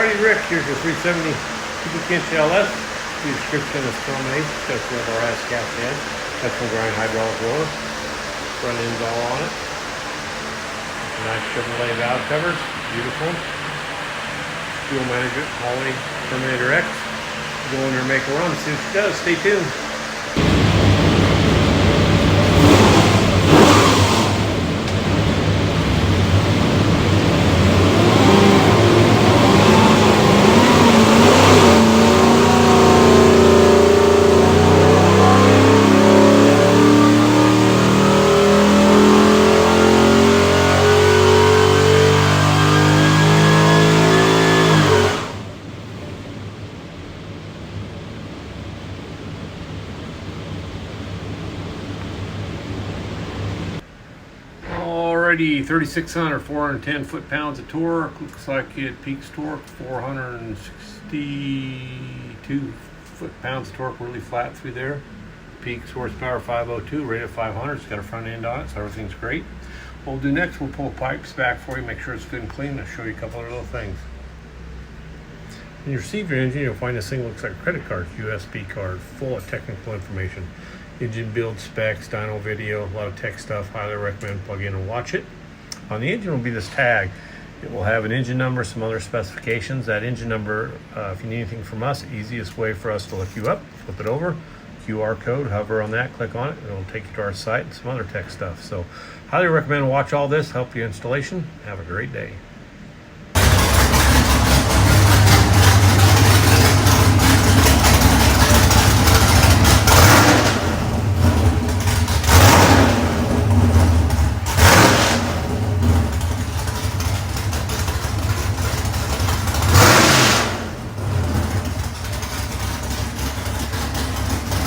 Alrighty, Rick, here's your 370 cubic inch LS. The description is combination. Got some of our ass gas head. Got some grind hydraulic roller. Front end's all on it. Nice Chevrolet valve covers. Beautiful. Fuel management, Holley Terminator X. Go in there and make a run. See what she does. Stay tuned. Alrighty, 3,600, 410 foot-pounds of torque. Looks like it peaks torque 462 foot-pounds of torque, really flat through there. Peaks horsepower 502, rated 500. It's got a front end on it, so everything's great. What we'll do next, we'll pull pipes back for you, make sure it's good and clean. I'll show you a couple other little things. When you receive your engine, you'll find this thing looks like a credit card, USB card, full of technical information. Engine build specs, dyno video, a lot of tech stuff. Highly recommend plug in and watch it. On the engine will be this tag. It will have an engine number, some other specifications. That engine number, if you need anything from us, easiest way for us to look you up, flip it over, QR code, hover on that, click on it, and it'll take you to our site and some other tech stuff. So highly recommend watch all this, help your installation. Have a great day.